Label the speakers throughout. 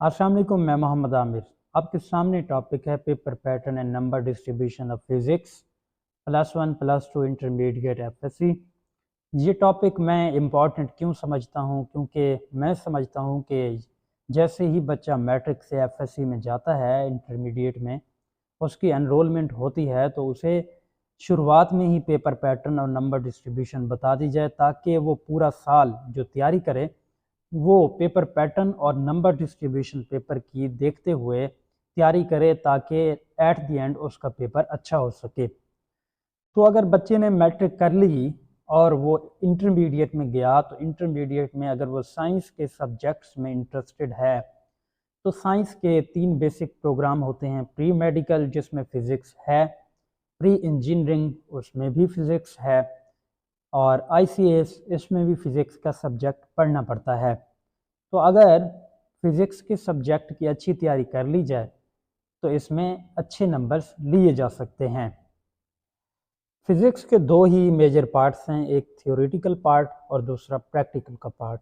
Speaker 1: अस्सलाम वालेकुम, मैं मोहम्मद आमिर। आपके सामने टॉपिक है paper pattern and number distribution of physics +1 +2 intermediate FSc. ये टॉपिक मैं इम्पॉर्टेंट क्यों समझता हूँ, क्योंकि मैं समझता हूँ कि जैसे ही बच्चा मैट्रिक से एफएससी में जाता है, इंटरमीडिएट में उसकी एनरोलमेंट होती है, तो उसे शुरुआत में ही पेपर पैटर्न और नंबर डिस्ट्रीब्यूशन बता दी जाए, ताकि वो पूरा साल जो तैयारी करे वो पेपर पैटर्न और नंबर डिस्ट्रीब्यूशन पेपर की देखते हुए तैयारी करे, ताकि एट द एंड उसका पेपर अच्छा हो सके। तो अगर बच्चे ने मैट्रिक कर ली और वो इंटरमीडिएट में गया, तो इंटरमीडिएट में अगर वो साइंस के सब्जेक्ट्स में इंटरेस्टेड है, तो साइंस के 3 बेसिक प्रोग्राम होते हैं। प्री मेडिकल जिसमें फ़िज़िक्स है, प्री इंजीनियरिंग उसमें भी फ़िज़िक्स है, और आईसीएस इसमें भी फ़िज़िक्स का सब्जेक्ट पढ़ना पड़ता है। तो अगर फ़िज़िक्स के सब्जेक्ट की अच्छी तैयारी कर ली जाए, तो इसमें अच्छे नंबर्स लिए जा सकते हैं। फ़िज़िक्स के 2 ही मेजर पार्ट्स हैं, एक थ्योरेटिकल पार्ट और दूसरा प्रैक्टिकल का पार्ट।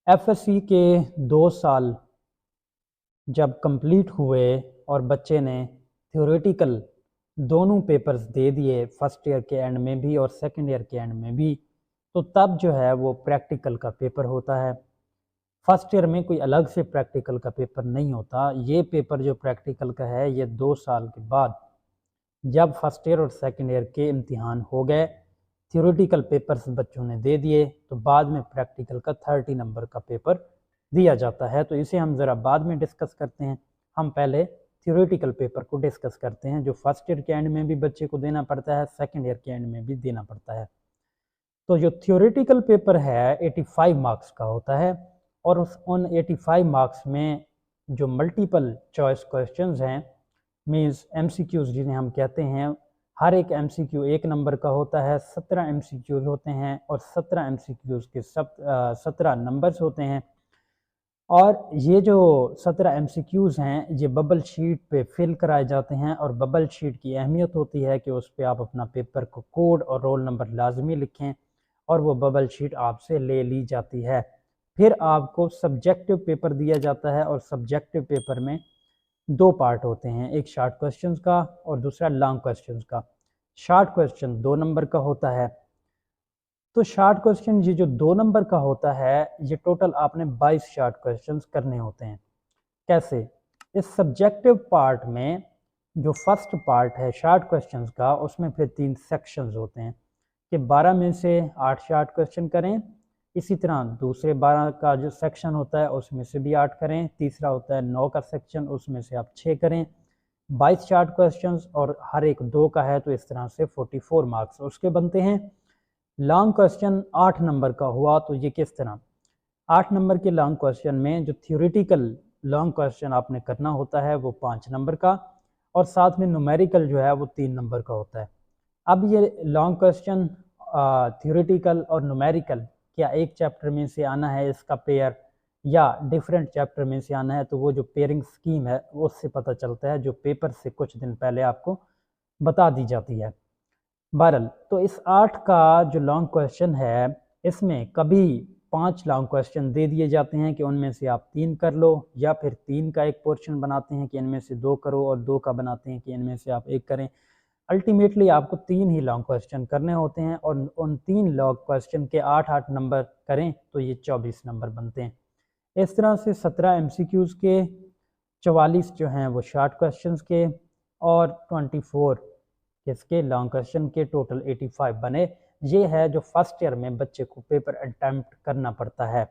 Speaker 1: एफएससी के 2 साल जब कंप्लीट हुए और बच्चे ने थ्योरेटिकल दोनों पेपर्स दे दिए, फर्स्ट ईयर के एंड में भी और सेकंड ईयर के एंड में भी, तो तब जो है वो प्रैक्टिकल का पेपर होता है। फर्स्ट ईयर में कोई अलग से प्रैक्टिकल का पेपर नहीं होता। ये पेपर जो प्रैक्टिकल का है, ये 2 साल के बाद जब फर्स्ट ईयर और सेकंड ईयर के इम्तिहान हो गए, थ्योरेटिकल पेपर्स बच्चों ने दे दिए, तो बाद में प्रैक्टिकल का 30 नंबर का पेपर दिया जाता है। तो इसे हम ज़रा बाद में डिस्कस करते हैं। हम पहले थ्योरेटिकल पेपर को डिस्कस करते हैं, जो फर्स्ट ईयर के एंड में भी बच्चे को देना पड़ता है, सेकेंड ईयर के एंड में भी देना पड़ता है। तो जो थ्योरेटिकल पेपर है 85 मार्क्स का होता है, और उन 85 मार्क्स में जो मल्टीपल चॉइस क्वेश्चंस हैं, मींस एमसीक्यूज जिन्हें हम कहते हैं, हर एक एमसीक्यू 1 नंबर का होता है। 17 एमसीक्यूज होते हैं और 17 एमसीक्यूज के 17 नंबर्स होते हैं। और ये जो 17 एमसीक्यूज हैं, ये बबल शीट पे फिल कराए जाते हैं, और बबल शीट की अहमियत होती है कि उस पर आप अपना पेपर को कोड और रोल नंबर लाजमी लिखें, और वो बबल शीट आपसे ले ली जाती है। फिर आपको सब्जेक्टिव पेपर दिया जाता है, और सब्जेक्टिव पेपर में 2 पार्ट होते हैं, एक शॉर्ट क्वेश्चंस का और दूसरा लॉन्ग क्वेश्चंस का। शॉर्ट क्वेश्चन 2 नंबर का होता है। तो शॉर्ट क्वेश्चन ये जो 2 नंबर का होता है, ये टोटल आपने 22 शॉर्ट क्वेश्चंस करने होते हैं। कैसे? इस सब्जेक्टिव पार्ट में जो फर्स्ट पार्ट है शॉर्ट क्वेश्चंस का, उसमें फिर 3 सेक्शंस होते हैं कि 12 में से 8 शॉर्ट क्वेश्चन करें। इसी तरह दूसरे 12 का जो सेक्शन होता है, उसमें से भी 8 करें। तीसरा होता है 9 का सेक्शन, उसमें से आप 6 करें। 22 शॉर्ट क्वेश्चंस और हर एक 2 का है, तो इस तरह से 44 मार्क्स उसके बनते हैं। लॉन्ग क्वेश्चन 8 नंबर का हुआ, तो ये किस तरह? 8 नंबर के लॉन्ग क्वेश्चन में जो थ्योरेटिकल लॉन्ग क्वेश्चन आपने करना होता है वो 5 नंबर का, और साथ में न्यूमेरिकल जो है वो 3 नंबर का होता है। अब ये लॉन्ग क्वेश्चन थ्योरेटिकल और न्यूमेरिकल क्या एक चैप्टर में से आना है इसका पेयर, या डिफरेंट चैप्टर में से आना है, तो वो जो पेयरिंग स्कीम है वो उससे पता चलता है, जो पेपर से कुछ दिन पहले आपको बता दी जाती है। बहरहाल, तो इस 8 का जो लॉन्ग क्वेश्चन है, इसमें कभी 5 लॉन्ग क्वेश्चन दे दिए जाते हैं कि उनमें से आप 3 कर लो, या फिर 3 का एक पोर्शन बनाते हैं कि इनमें से 2 करो, और 2 का बनाते हैं कि इनमें से आप 1 करें। अल्टीमेटली आपको 3 ही लॉन्ग क्वेश्चन करने होते हैं, और उन 3 लॉन्ग क्वेश्चन के 8-8 नंबर करें तो ये 24 नंबर बनते हैं। इस तरह से 17 एमसीक्यूज़ के, 44 जो हैं वो शॉर्ट क्वेश्चंस के, और 24 किसके? लॉन्ग क्वेश्चन के। टोटल 85 बने। ये है जो फर्स्ट ईयर में बच्चे को पेपर अटैम्प्ट करना पड़ता है।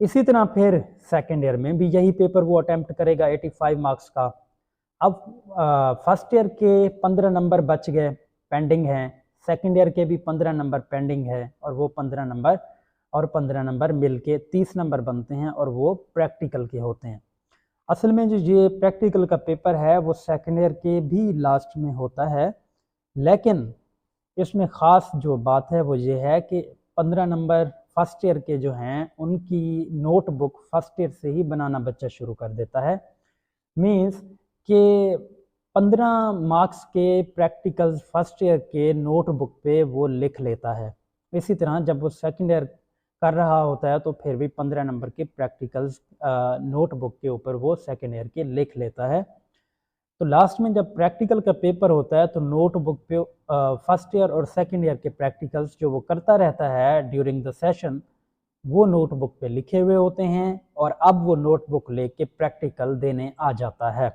Speaker 1: इसी तरह फिर सेकेंड ईयर में भी यही पेपर वो अटैम्प्ट करेगा 85 मार्क्स का। अब फर्स्ट ईयर के 15 नंबर बच गए, पेंडिंग हैं। सेकेंड ईयर के भी 15 नंबर पेंडिंग है, और वो 15 नंबर और 15 नंबर मिलके 30 नंबर बनते हैं, और वो प्रैक्टिकल के होते हैं। असल में जो ये प्रैक्टिकल का पेपर है वो सेकेंड ईयर के भी लास्ट में होता है, लेकिन इसमें ख़ास जो बात है वो ये है कि 15 नंबर फर्स्ट ईयर के जो हैं उनकी नोटबुक फर्स्ट ईयर से ही बनाना बच्चा शुरू कर देता है। मीन्स कि 15 मार्क्स के प्रैक्टिकल्स फर्स्ट ईयर के नोटबुक पे वो लिख लेता है। इसी तरह जब वो सेकेंड ईयर कर रहा होता है तो फिर भी 15 नंबर के प्रैक्टिकल्स नोटबुक के ऊपर वो सेकेंड ईयर के लिख लेता है। तो लास्ट में जब प्रैक्टिकल का पेपर होता है तो नोटबुक पे फर्स्ट ईयर और सेकेंड ईयर के प्रैक्टिकल्स जो वो करता रहता है ड्यूरिंग द सेशन, वो नोटबुक पे लिखे हुए होते हैं और अब वो नोटबुक लेके प्रैक्टिकल देने आ जाता है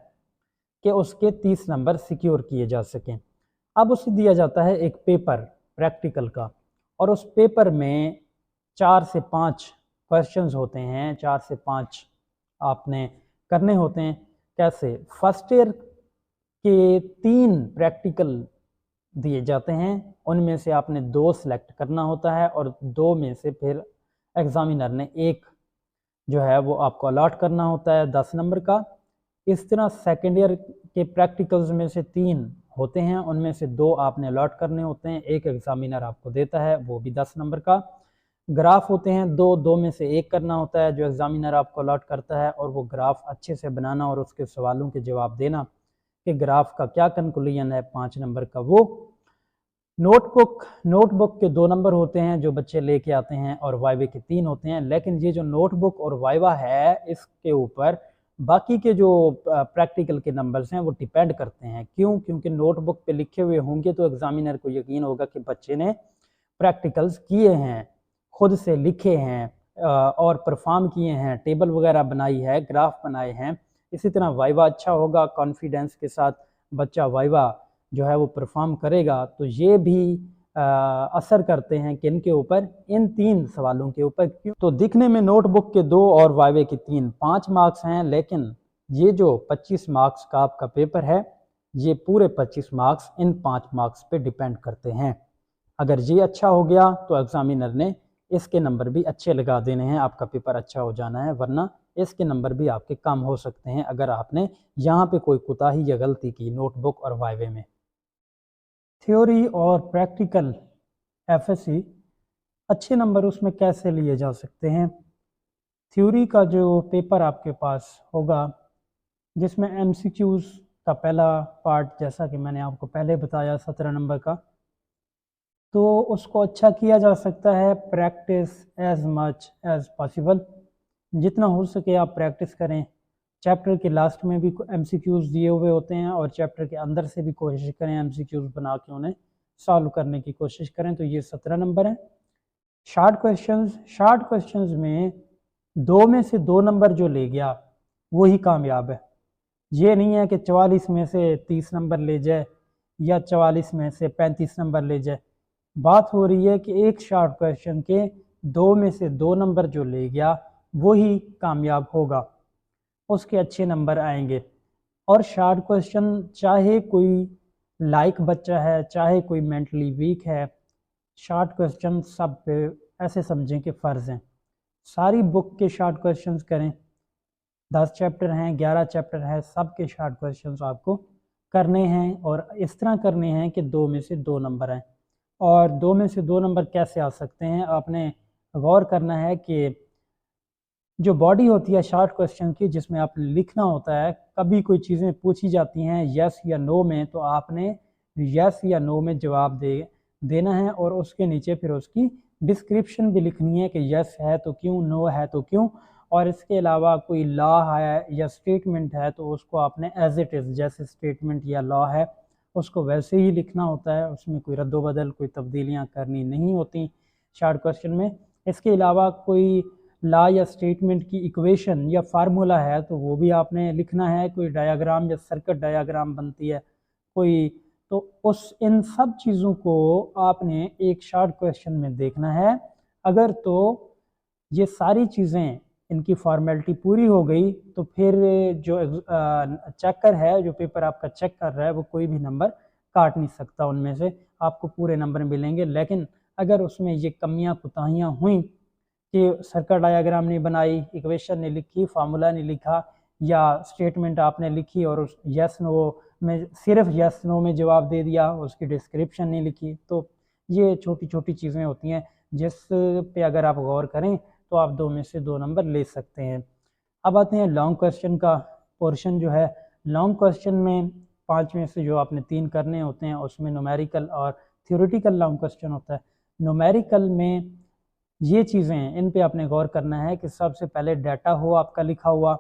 Speaker 1: कि उसके 30 नंबर सिक्योर किए जा सकें। अब उसे दिया जाता है एक पेपर प्रैक्टिकल का, और उस पेपर में 4 से 5 क्वेश्चंस होते हैं, 4 से 5 आपने करने होते हैं। कैसे? फर्स्ट ईयर के 3 प्रैक्टिकल दिए जाते हैं, उनमें से आपने 2 सेलेक्ट करना होता है और 2 में से फिर एग्जामिनर ने एक जो है वो आपको अलॉट करना होता है 10 नंबर का। इस तरह सेकेंड ईयर के प्रैक्टिकल्स में से 3 होते हैं, उनमें से 2 आपने अलॉट करने होते हैं, एक एग्जामिनर आपको देता है वो भी 10 नंबर का। ग्राफ होते हैं 2 में से एक करना होता है जो एग्जामिनर आपको अलॉट करता है, और वो ग्राफ अच्छे से बनाना और उसके सवालों के जवाब देना कि ग्राफ का क्या कंक्लूजन है 5 नंबर का वो। नोटबुक के 2 नंबर होते हैं जो बच्चे लेके आते हैं और वाइवे के 3 होते हैं, लेकिन ये जो नोटबुक और वाइवा है इसके ऊपर बाकी के जो प्रैक्टिकल के नंबर्स हैं वो डिपेंड करते हैं। क्यों? क्योंकि नोटबुक पे लिखे हुए होंगे तो एग्जामिनर को यकीन होगा कि बच्चे ने प्रैक्टिकल्स किए हैं, खुद से लिखे हैं और परफॉर्म किए हैं, टेबल वगैरह बनाई है, ग्राफ बनाए हैं। इसी तरह वाइवा अच्छा होगा, कॉन्फिडेंस के साथ बच्चा वाइवा जो है वो परफॉर्म करेगा। तो ये भी असर करते हैं कि इनके ऊपर, इन 3 सवालों के ऊपर। क्यों? तो दिखने में नोटबुक के 2 और वाइवे के 3 5 मार्क्स हैं, लेकिन ये जो 25 मार्क्स का आपका पेपर है ये पूरे 25 मार्क्स इन 5 मार्क्स पे डिपेंड करते हैं। अगर ये अच्छा हो गया तो एग्जामिनर ने इसके नंबर भी अच्छे लगा देने हैं, आपका पेपर अच्छा हो जाना है, वरना इसके नंबर भी आपके कम हो सकते हैं अगर आपने यहाँ पे कोई कोताही या गलती की नोटबुक और वाइवे में। थ्योरी और प्रैक्टिकल एफएससी अच्छे नंबर उसमें कैसे लिए जा सकते हैं? थ्योरी का जो पेपर आपके पास होगा जिसमें एमसीक्यूज़ का पहला पार्ट, जैसा कि मैंने आपको पहले बताया 17 नंबर का, तो उसको अच्छा किया जा सकता है practice as much as possible. जितना हो सके आप प्रैक्टिस करें। चैप्टर के लास्ट में भी एमसीक्यूज़ दिए हुए होते हैं और चैप्टर के अंदर से भी कोशिश करें एमसीक्यूज़ बना के उन्हें सॉल्व करने की कोशिश करें। तो ये 17 नंबर है। शार्ट क्वेश्चंस में 2 में से 2 नंबर जो ले गया वही कामयाब है। ये नहीं है कि 44 में से 30 नंबर ले जाए या 44 में से 35 नंबर ले जाए। बात हो रही है कि एक शॉर्ट क्वेश्चन के 2 में से 2 नंबर जो ले गया वही कामयाब होगा, उसके अच्छे नंबर आएंगे। और शॉर्ट क्वेश्चन चाहे कोई लाइक बच्चा है चाहे कोई मेंटली वीक है, शॉर्ट क्वेश्चन सब पे ऐसे समझें कि फ़र्ज़ हैं। सारी बुक के शॉर्ट क्वेश्चंस करें, 10 चैप्टर हैं, 11 चैप्टर हैं, सब के शॉर्ट क्वेश्चंस आपको करने हैं और इस तरह करने हैं कि 2 में से 2 नंबर आएँ। और 2 में से 2 नंबर कैसे आ सकते हैं? आपने गौर करना है कि जो बॉडी होती है शॉर्ट क्वेश्चन की जिसमें आपने लिखना होता है, कभी कोई चीज़ें पूछी जाती हैं यस या नो में, तो आपने यस या नो में जवाब देना है और उसके नीचे फिर उसकी डिस्क्रिप्शन भी लिखनी है कि यस है तो क्यों, नो है तो क्यों। और इसके अलावा कोई लॉ है या स्टेटमेंट है तो उसको आपने एज इट इज़, जैसे स्टेटमेंट या लॉ है उसको वैसे ही लिखना होता है, उसमें कोई रद्दोबदल कोई तब्दीलियाँ करनी नहीं होती शॉर्ट क्वेश्चन में। इसके अलावा कोई लॉ या स्टेटमेंट की इक्वेशन या फार्मूला है तो वो भी आपने लिखना है, कोई डायग्राम या सर्किट डायग्राम बनती है कोई, तो उस इन सब चीज़ों को आपने एक शॉर्ट क्वेश्चन में देखना है। अगर तो ये सारी चीज़ें इनकी फॉर्मेलिटी पूरी हो गई तो फिर जो चेकर है, जो पेपर आपका चेक कर रहा है, वो कोई भी नंबर काट नहीं सकता, उनमें से आपको पूरे नंबर मिलेंगे। लेकिन अगर उसमें ये कमियां कोताहियां हुई कि सर्किट डायग्राम नहीं बनाई, इक्वेशन नहीं लिखी, फार्मूला नहीं लिखा या स्टेटमेंट आपने लिखी और उस यस नो में सिर्फ यस नो में जवाब दे दिया, उसकी डिस्क्रिप्शन नहीं लिखी, तो ये छोटी छोटी चीज़ें होती हैं जिस पे अगर आप गौर करें तो आप 2 में से 2 नंबर ले सकते हैं। अब आते हैं लॉन्ग क्वेश्चन का पोर्शन जो है। लॉन्ग क्वेश्चन में 5 में से जो आपने 3 करने होते हैं उसमें न्यूमेरिकल और थ्योरेटिकल लॉन्ग क्वेश्चन होता है। न्यूमेरिकल में ये चीज़ें इन पे आपने गौर करना है कि सबसे पहले डाटा हो आपका लिखा हुआ,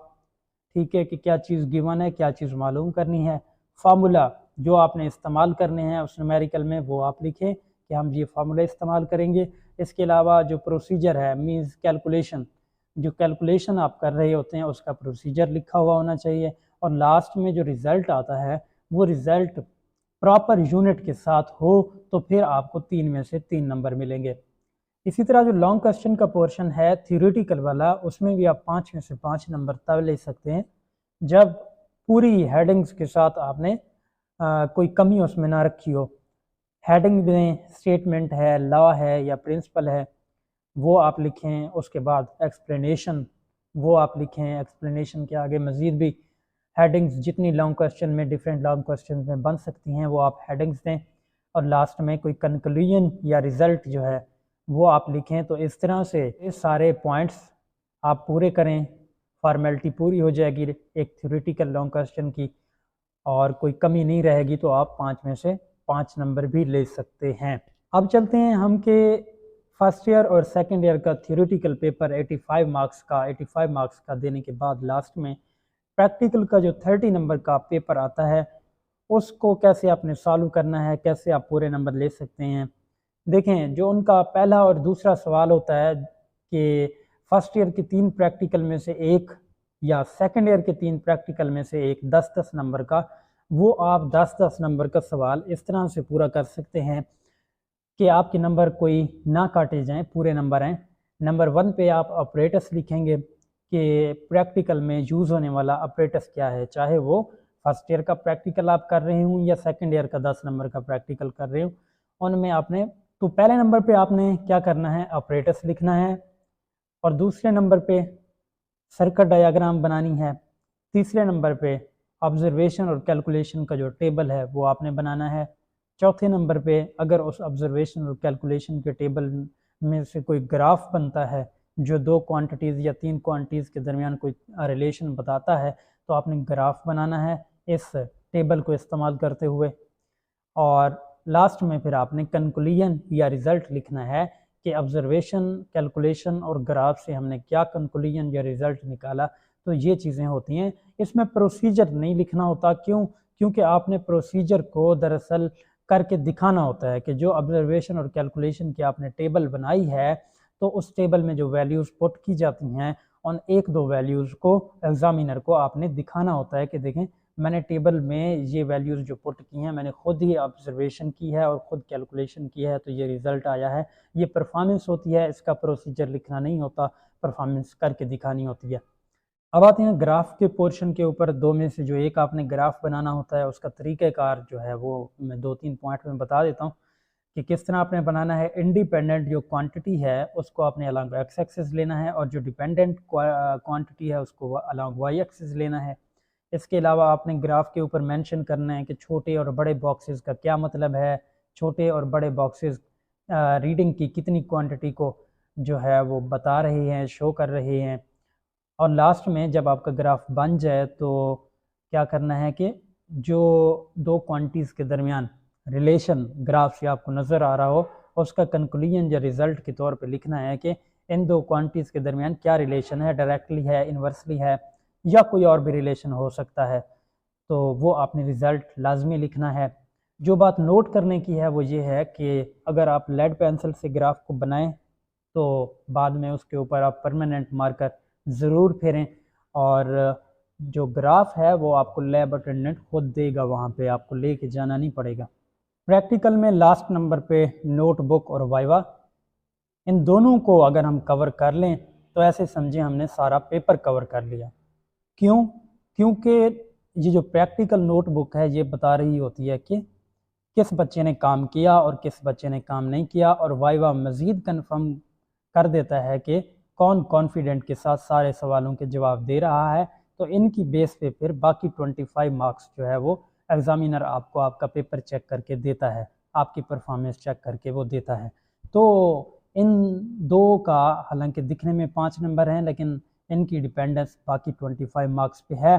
Speaker 1: ठीक है, कि क्या चीज़ गिवन है, क्या चीज़ मालूम करनी है। फार्मूला जो आपने इस्तेमाल करने हैं उस न्यूमेरिकल में वो आप लिखें कि हम ये फार्मूला इस्तेमाल करेंगे। इसके अलावा जो प्रोसीजर है मीन्स कैलकुलेशन, जो कैलकुलेशन आप कर रहे होते हैं उसका प्रोसीजर लिखा हुआ होना चाहिए। और लास्ट में जो रिज़ल्ट आता है वो रिज़ल्ट प्रॉपर यूनिट के साथ हो तो फिर आपको 3 में से 3 नंबर मिलेंगे। इसी तरह जो लॉन्ग क्वेश्चन का पोर्शन है थ्योरेटिकल वाला, उसमें भी आप 5 में से 5 नंबर तब ले सकते हैं जब पूरी हेडिंग्स के साथ आपने कोई कमी उसमें ना रखी हो। हेडिंग में स्टेटमेंट है, लॉ है या प्रिंसिपल है वो आप लिखें। उसके बाद एक्सप्लेनेशन वो आप लिखें। एक्सप्लेनेशन के आगे मज़ीद भी हेडिंग्स जितनी लॉन्ग क्वेश्चन में, डिफरेंट लॉन्ग क्वेश्चन में बन सकती हैं वो आप हेडिंग्स दें। और लास्ट में कोई कंक्लूजन या रिज़ल्ट जो है वो आप लिखें। तो इस तरह से ये सारे पॉइंट्स आप पूरे करें, फॉर्मेलिटी पूरी हो जाएगी एक थ्योरेटिकल लॉन्ग क्वेश्चन की, और कोई कमी नहीं रहेगी तो आप 5 में से 5 नंबर भी ले सकते हैं। अब चलते हैं हम के फर्स्ट ईयर और सेकंड ईयर का थ्योरेटिकल पेपर 85 मार्क्स का देने के बाद लास्ट में प्रैक्टिकल का जो 30 नंबर का पेपर आता है उसको कैसे आपने सॉल्व करना है, कैसे आप पूरे नंबर ले सकते हैं। देखें, जो उनका पहला और दूसरा सवाल होता है कि फर्स्ट ईयर के 3 प्रैक्टिकल में से एक या सेकंड ईयर के 3 प्रैक्टिकल में से एक 10-10 नंबर का, वो आप 10-10 नंबर का सवाल इस तरह से पूरा कर सकते हैं कि आपके नंबर कोई ना काटे जाएं, पूरे नंबर आएँ। नंबर 1 पे आप ऑपरेटर्स लिखेंगे कि प्रैक्टिकल में यूज़ होने वाला ऑपरेटर्स क्या है, चाहे वो फर्स्ट ईयर का प्रैक्टिकल आप कर रहे हूँ या सेकंड ईयर का 10 नंबर का प्रैक्टिकल कर रहे हो, उनमें आपने तो पहले नंबर पे आपने क्या करना है, ऑपरेटर्स लिखना है। और दूसरे नंबर पे सर्किट डायग्राम बनानी है। तीसरे नंबर पे ऑब्जर्वेशन और कैलकुलेशन का जो टेबल है वो आपने बनाना है। चौथे नंबर पे अगर उस ऑब्जर्वेशन और कैलकुलेशन के टेबल में से कोई ग्राफ बनता है जो 2 क्वांटिटीज़ या 3 क्वांटिटीज़ के दरमियान कोई रिलेशन बताता है तो आपने ग्राफ बनाना है इस टेबल को इस्तेमाल करते हुए। और लास्ट में फिर आपने कंक्लूजन या रिज़ल्ट लिखना है कि ऑब्जर्वेशन, कैलकुलेशन और ग्राफ से हमने क्या कंक्लूजन या रिज़ल्ट निकाला। तो ये चीज़ें होती हैं। इसमें प्रोसीजर नहीं लिखना होता, क्यों? क्योंकि आपने प्रोसीजर को दरअसल करके दिखाना होता है कि जो ऑब्जर्वेशन और कैलकुलेशन की आपने टेबल बनाई है तो उस टेबल में जो वैल्यूज़ पुट की जाती हैं उन 1-2 वैल्यूज़ को एग्जामिनर को आपने दिखाना होता है कि देखें मैंने टेबल में ये वैल्यूज़ जो पुट की हैं मैंने खुद ही ऑब्जर्वेशन की है और ख़ुद कैलकुलेशन की है तो ये रिज़ल्ट आया है। ये परफॉर्मेंस होती है, इसका प्रोसीजर लिखना नहीं होता, परफॉर्मेंस करके दिखानी होती है। अब आते हैं ग्राफ के पोर्शन के ऊपर। 2 में से जो एक आपने ग्राफ बनाना होता है उसका तरीक़ाकार जो है वो मैं 2-3 पॉइंट में बता देता हूँ कि किस तरह आपने बनाना है। इंडिपेंडेंट जो क्वांटिटी है उसको आपने अलॉन्ग एक्स एक्सिस लेना है और जो डिपेंडेंट क्वांटिटी है उसको अलॉन्ग वाई एक्सिस लेना है। इसके अलावा आपने ग्राफ के ऊपर मेंशन करना है कि छोटे और बड़े बॉक्सेस का क्या मतलब है, छोटे और बड़े बॉक्सेस रीडिंग की कितनी क्वांटिटी को जो है वो बता रहे हैं, शो कर रहे हैं। और लास्ट में जब आपका ग्राफ बन जाए तो क्या करना है कि जो 2 क्वांटिटीज़ के दरमियान रिलेशन ग्राफ से आपको नज़र आ रहा हो उसका कंक्लूजन या रिज़ल्ट के तौर पे लिखना है कि इन 2 क्वांटिटीज़ के दरमियान क्या रिलेशन है, डायरेक्टली है, इन्वर्सली है या कोई और भी रिलेशन हो सकता है। तो वो आपने रिज़ल्ट लाजमी लिखना है। जो बात नोट करने की है वो ये है कि अगर आप लेड पेंसिल से ग्राफ को बनाएं तो बाद में उसके ऊपर आप परमानेंट मार्कर ज़रूर फेरें और जो ग्राफ है वो आपको लैब अटेंडेंट खुद देगा, वहाँ पे आपको लेके जाना नहीं पड़ेगा। प्रैक्टिकल में लास्ट नंबर पे नोटबुक और वाइवा, इन दोनों को अगर हम कवर कर लें तो ऐसे समझें हमने सारा पेपर कवर कर लिया। क्यों? क्योंकि ये जो प्रैक्टिकल नोटबुक है ये बता रही होती है कि किस बच्चे ने काम किया और किस बच्चे ने काम नहीं किया, और वाइवा मज़ीद कंफर्म कर देता है कि कौन कॉन्फिडेंट के साथ सारे सवालों के जवाब दे रहा है। तो इनकी बेस पे फिर बाकी 25 मार्क्स जो है वो एग्ज़ामिनर आपको आपका पेपर चेक करके देता है, आपकी परफॉर्मेंस चेक करके वो देता है। तो इन 2 का हालांकि दिखने में 5 नंबर हैं लेकिन इनकी डिपेंडेंस बाकी 25 मार्क्स पे है।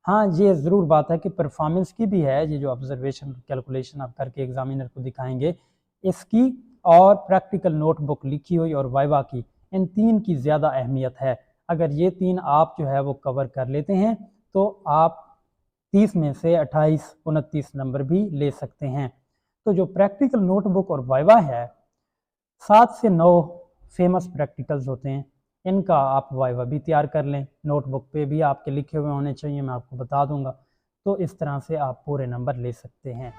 Speaker 1: हाँ, ये ज़रूर बात है कि परफॉर्मेंस की भी है, ये जो ऑब्जर्वेशन कैलकुलेशन आप करके एग्ज़ामिनर को दिखाएंगे इसकी और प्रैक्टिकल नोटबुक लिखी हुई और वाइवा की, इन 3 की ज़्यादा अहमियत है। अगर ये 3 आप जो है वो कवर कर लेते हैं तो आप 30 में से 28-29 नंबर भी ले सकते हैं। तो जो प्रैक्टिकल नोटबुक और वाइवा है, 7 से 9 फेमस प्रैक्टिकल्स होते हैं, इनका आप वाइवा भी तैयार कर लें, नोटबुक पे भी आपके लिखे हुए होने चाहिए, मैं आपको बता दूंगा। तो इस तरह से आप पूरे नंबर ले सकते हैं।